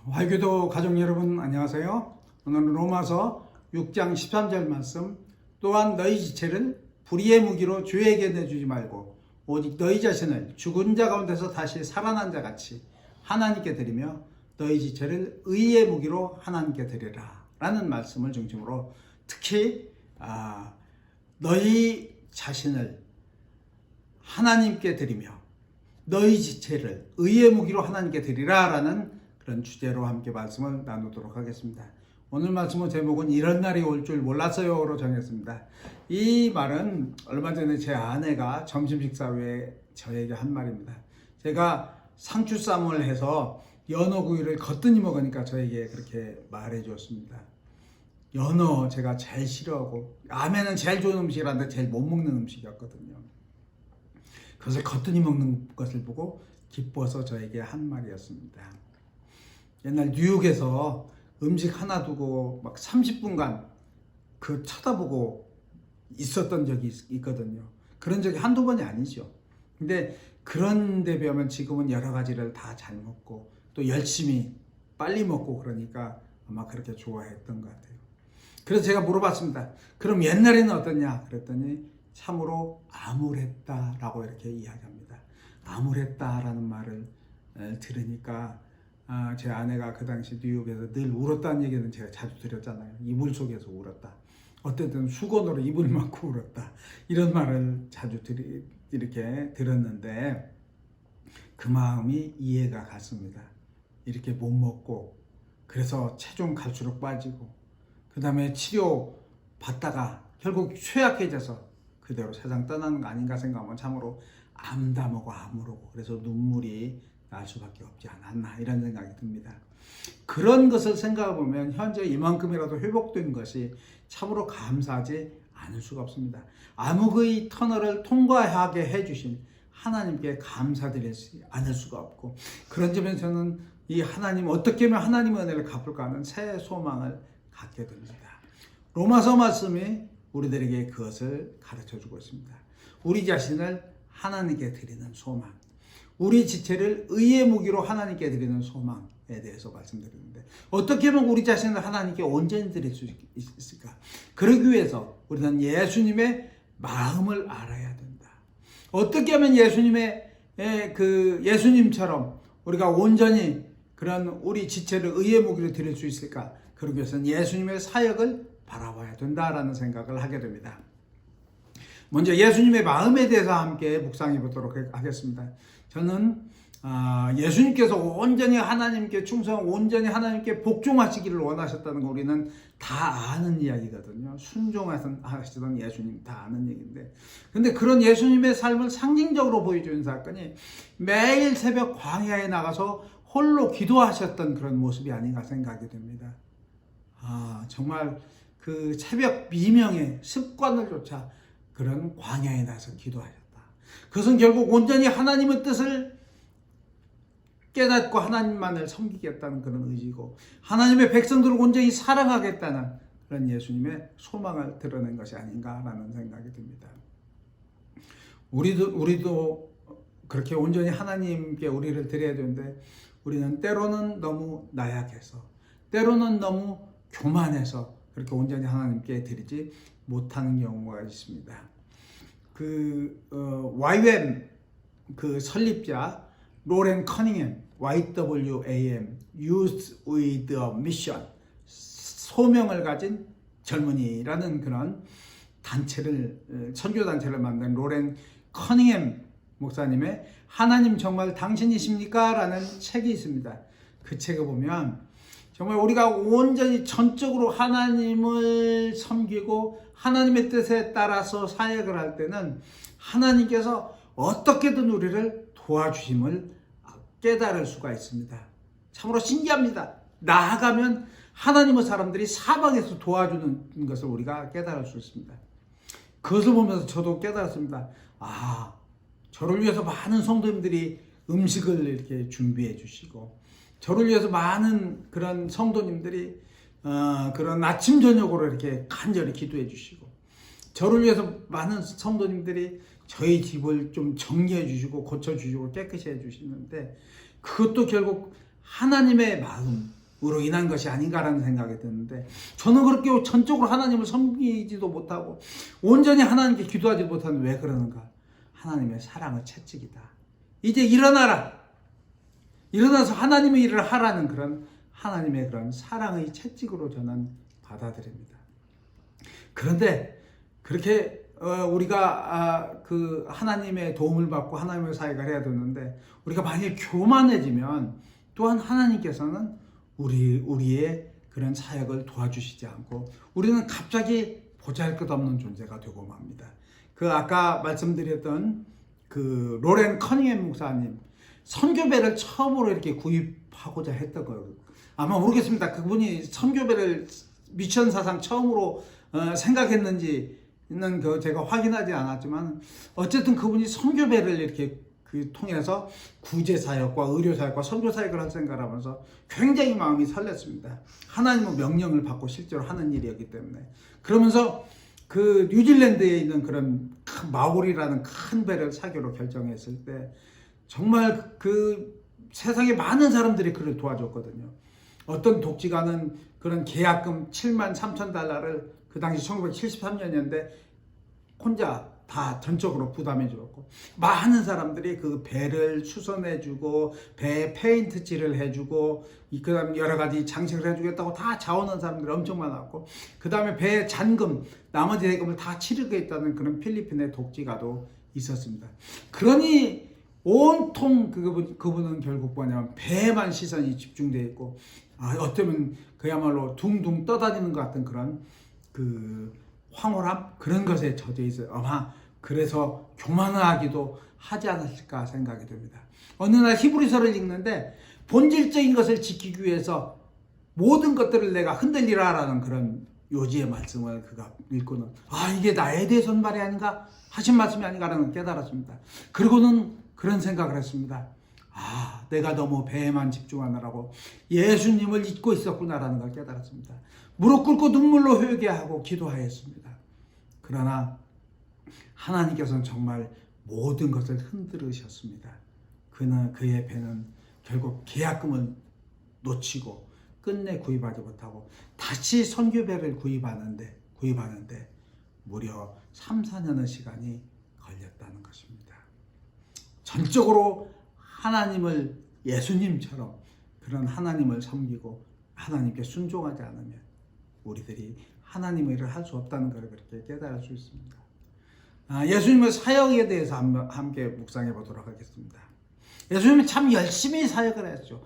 화교도 가족 여러분 안녕하세요. 오늘은 로마서 6장 13절 말씀, 또한 너희 지체를 불의의 무기로 주에게 내주지 말고 오직 너희 자신을 죽은 자 가운데서 다시 살아난 자 같이 하나님께 드리며 너희 지체를 의의 무기로 하나님께 드리라 라는 말씀을 중심으로 특히 너희 자신을 하나님께 드리며 너희 지체를 의의 무기로 하나님께 드리라 라는 그런 주제로 함께 말씀을 나누도록 하겠습니다. 오늘 말씀의 제목은 이런 날이 올 줄 몰랐어요로 정했습니다. 이 말은 얼마 전에 제 아내가 점심 식사 후에 저에게 한 말입니다. 제가 상추쌈을 해서 연어구이를 거뜬히 먹으니까 저에게 그렇게 말해 주었습니다. 연어 제가 제일 싫어하고 라면은 제일 좋은 음식이란데 제일 못 먹는 음식이었거든요. 그것을 거뜬히 먹는 것을 보고 기뻐서 저에게 한 말이었습니다. 옛날 뉴욕에서 음식 하나 두고 막 30분간 그 쳐다보고 있었던 적이 있거든요. 그런 적이 한두 번이 아니죠. 근데 그런 데 비하면 지금은 여러 가지를 다 잘 먹고 또 열심히 빨리 먹고 그러니까 아마 그렇게 좋아했던 것 같아요. 그래서 제가 물어봤습니다. 그럼 옛날에는 어떠냐? 그랬더니 참으로 암울했다라고 이렇게 이야기합니다. 암울했다라는 말을 들으니까 제 아내가 그 당시 뉴욕에서 늘 울었다는 얘기는 제가 자주 드렸잖아요. 이불 속에서 울었다. 어쨌든 수건으로 이불 막고 울었다. 이런 말을 자주 이렇게 들었는데 그 마음이 이해가 갔습니다. 이렇게 못 먹고 그래서 체중 갈수록 빠지고 그 다음에 치료 받다가 결국 쇠약해져서 그대로 세상 떠나는 거 아닌가 생각하면 참으로 암담하고 암울하고 그래서 눈물이 날 수밖에 없지 않았나 이런 생각이 듭니다. 그런 것을 생각해 보면 현재 이만큼이라도 회복된 것이 참으로 감사하지 않을 수가 없습니다. 암흑의 터널을 통과하게 해주신 하나님께 감사드리지 않을 수가 없고 그런 점에서는 이 하나님 어떻게 하면 하나님의 은혜를 갚을까 하는 새 소망을 갖게 됩니다. 로마서 말씀이 우리들에게 그것을 가르쳐주고 있습니다. 우리 자신을 하나님께 드리는 소망, 우리 지체를 의의 무기로 하나님께 드리는 소망에 대해서 말씀드리는데 어떻게 하면 우리 자신을 하나님께 온전히 드릴 수 있을까? 그러기 위해서 우리는 예수님의 마음을 알아야 된다. 어떻게 하면 예수님처럼 우리가 온전히 그런 우리 지체를 의의 무기로 드릴 수 있을까? 그러기 위해서는 예수님의 사역을 바라봐야 된다라는 생각을 하게 됩니다. 먼저 예수님의 마음에 대해서 함께 묵상해 보도록 하겠습니다. 저는 예수님께서 온전히 하나님께 충성하고 온전히 하나님께 복종하시기를 원하셨다는 거 우리는 다 아는 이야기거든요. 순종하시던 예수님 다 아는 얘기인데 근데 그런 예수님의 삶을 상징적으로 보여주는 사건이 매일 새벽 광야에 나가서 홀로 기도하셨던 그런 모습이 아닌가 생각이 됩니다. 정말 그 새벽 미명의 습관을 쫓아 그런 광야에 나서 기도하셨다. 그것은 결국 온전히 하나님의 뜻을 깨닫고 하나님만을 섬기겠다는 그런 의지고 하나님의 백성들을 온전히 사랑하겠다는 그런 예수님의 소망을 드러낸 것이 아닌가라는 생각이 듭니다. 우리도 그렇게 온전히 하나님께 우리를 드려야 되는데 우리는 때로는 너무 나약해서 때로는 너무 교만해서 그렇게 온전히 하나님께 드리지 못하는 경우가 있습니다. YWAM 설립자 로렌 커닝햄 YWAM Youth with a Mission 소명을 가진 젊은이라는 그런 선교 단체를 만든 로렌 커닝햄 목사님의 하나님 정말 당신이십니까? 라는 책이 있습니다. 그 책을 보면 정말 우리가 온전히 전적으로 하나님을 섬기고 하나님의 뜻에 따라서 사역을 할 때는 하나님께서 어떻게든 우리를 도와주심을 깨달을 수가 있습니다. 참으로 신기합니다. 나아가면 하나님의 사람들이 사방에서 도와주는 것을 우리가 깨달을 수 있습니다. 그것을 보면서 저도 깨달았습니다. 저를 위해서 많은 성도님들이 음식을 이렇게 준비해 주시고 저를 위해서 많은 그런 성도님들이 그런 아침 저녁으로 이렇게 간절히 기도해 주시고 저를 위해서 많은 성도님들이 저희 집을 좀 정리해 주시고 고쳐 주시고 깨끗이 해 주시는데 그것도 결국 하나님의 마음으로 인한 것이 아닌가라는 생각이 드는데, 저는 그렇게 전적으로 하나님을 섬기지도 못하고 온전히 하나님께 기도하지 못하는 왜 그러는가? 하나님의 사랑의 채찍이다. 이제 일어나라. 일어나서 하나님의 일을 하라는 그런 하나님의 그런 사랑의 채찍으로 저는 받아들입니다. 그런데 그렇게 우리가 그 하나님의 도움을 받고 하나님의 사역을 해야 되는데, 우리가 만일 교만해지면 또한 하나님께서는 우리의 그런 사역을 도와주시지 않고 우리는 갑자기 보잘것없는 존재가 되고 맙니다. 그 아까 말씀드렸던 그 로렌 커닝햄 목사님, 선교배를 처음으로 이렇게 구입하고자 했던 거예요. 아마 모르겠습니다. 그분이 선교배를 미션 사상 처음으로 생각했는지는 제가 확인하지 않았지만, 어쨌든 그분이 선교배를 이렇게 통해서 구제사역과 의료사역과 선교사역을 할 생각을 하면서 굉장히 마음이 설렜습니다. 하나님의 명령을 받고 실제로 하는 일이었기 때문에. 그러면서 그 뉴질랜드에 있는 그런 마오리라는 큰 배를 사기로 결정했을 때 정말 그 세상에 많은 사람들이 그를 도와줬거든요. 어떤 독지가는 그런 계약금 73,000달러를 그 당시 1973년이었는데 혼자 다 전적으로 부담해 주었고, 많은 사람들이 그 배를 수선해 주고 배에 페인트 칠을 해 주고 그 다음에 여러 가지 장식을 해 주겠다고 다 자원한 사람들이 엄청 많았고, 그 다음에 배의 잔금, 나머지 대금을 다 치르겠다는 그런 필리핀의 독지가도 있었습니다. 그러니 온통 그분은 결국 뭐냐면 배에만 시선이 집중되어 있고, 어쩌면 그야말로 둥둥 떠다니는 것 같은 그런 그 황홀함, 그런 것에 젖어 있어요. 아마 그래서 교만하기도 하지 않았을까 생각이 됩니다. 어느 날 히브리서를 읽는데 본질적인 것을 지키기 위해서 모든 것들을 내가 흔들리라라는 그런 요지의 말씀을 그가 읽고는, 이게 나에 대해서는 말이 아닌가, 하신 말씀이 아닌가라는 걸 깨달았습니다. 그리고는 그런 생각을 했습니다. 내가 너무 배에만 집중하느라고 예수님을 잊고 있었구나라는 걸 깨달았습니다. 무릎 꿇고 눈물로 회개하고 기도하였습니다. 그러나 하나님께서는 정말 모든 것을 흔들으셨습니다. 그의 배는 결국 계약금을 놓치고 끝내 구입하지 못하고 다시 선교배를 구입하는데 무려 3, 4년의 시간이 걸렸다는 것입니다. 전적으로 하나님을 예수님처럼 그런 하나님을 섬기고 하나님께 순종하지 않으면 우리들이 하나님의 일을 할 수 없다는 것을 그렇게 깨달을 수 있습니다. 예수님의 사역에 대해서 함께 묵상해 보도록 하겠습니다. 예수님은 참 열심히 사역을 했죠.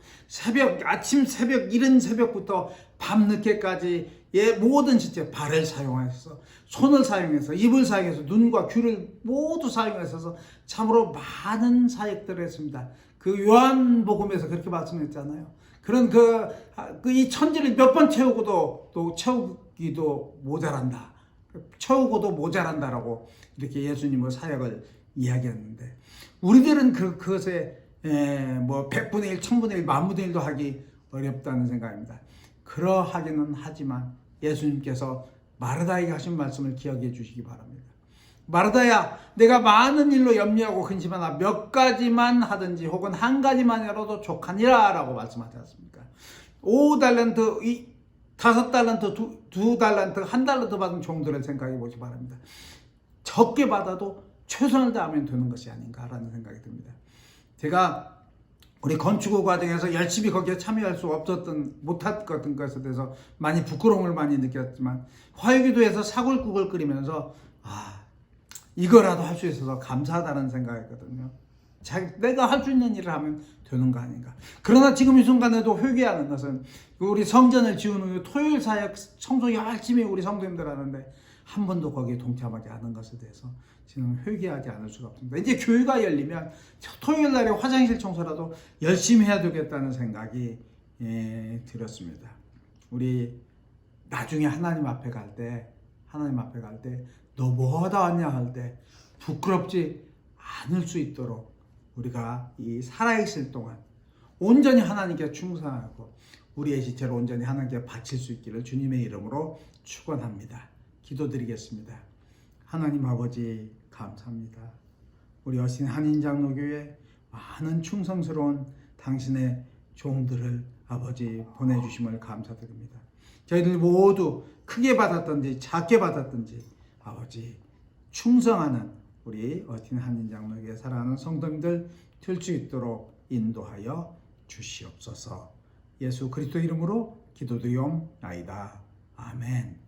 아침 새벽, 이른 새벽부터 밤늦게까지 모든 지체, 발을 사용해서, 손을 사용해서, 입을 사용해서, 눈과 귀를 모두 사용해서 참으로 많은 사역들을 했습니다. 그 요한복음에서 그렇게 말씀했잖아요. 그런 이 천지를 몇 번 채우고도 또 채우기도 모자란다. 채우고도 모자란다라고 이렇게 예수님의 사역을 이야기했는데, 우리들은 그것에 100분의 1, 1000분의 1, 만분의 1도 하기 어렵다는 생각입니다. 그러하기는 하지만 예수님께서 마르다에게 하신 말씀을 기억해 주시기 바랍니다. 마르다야, 내가 많은 일로 염려하고 근심하나 몇 가지만 하든지 혹은 한 가지만이라도 족하니라 라고 말씀하지 않습니까? 5달란트, 5달란트, 2달란트, 1달란트 받은 종들을 생각해 보시 바랍니다. 적게 받아도 최선을 다하면 되는 것이 아닌가라는 생각이 듭니다. 제가 우리 건축의 과정에서 열심히 거기에 참여할 수 못했던 것에 대해서 많이 부끄러움을 많이 느꼈지만, 화요기도에서 사골국을 끓이면서 이거라도 할 수 있어서 감사하다는 생각했거든요. 내가 할 수 있는 일을 하면 되는 거 아닌가. 그러나 지금 이 순간에도 회개하는 것은, 우리 성전을 지은 후에 토요일 사역 청소 열심히 우리 성도님들 하는데 한 번도 거기에 동참하지 않은 것에 대해서 지금 회개하지 않을 수가 없습니다. 이제 교회가 열리면 토요일 날에 화장실 청소라도 열심히 해야 되겠다는 생각이 들었습니다. 우리 나중에 하나님 앞에 갈 때 너 뭐하다 왔냐 할 때 부끄럽지 않을 수 있도록 우리가 이 살아있을 동안 온전히 하나님께 충성하고 우리의 지체를 온전히 하나님께 바칠 수 있기를 주님의 이름으로 축원합니다. 기도드리겠습니다. 하나님 아버지 감사합니다. 우리 여신 한인장로교회 많은 충성스러운 당신의 종들을 아버지 보내주심을 감사드립니다. 저희들 모두 크게 받았든지 작게 받았든지 아버지 충성하는 우리 어틴 한인 장로교회 사랑하는 성도님들 될 수 있도록 인도하여 주시옵소서. 예수 그리스도 이름으로 기도드리옵나이다. 아멘.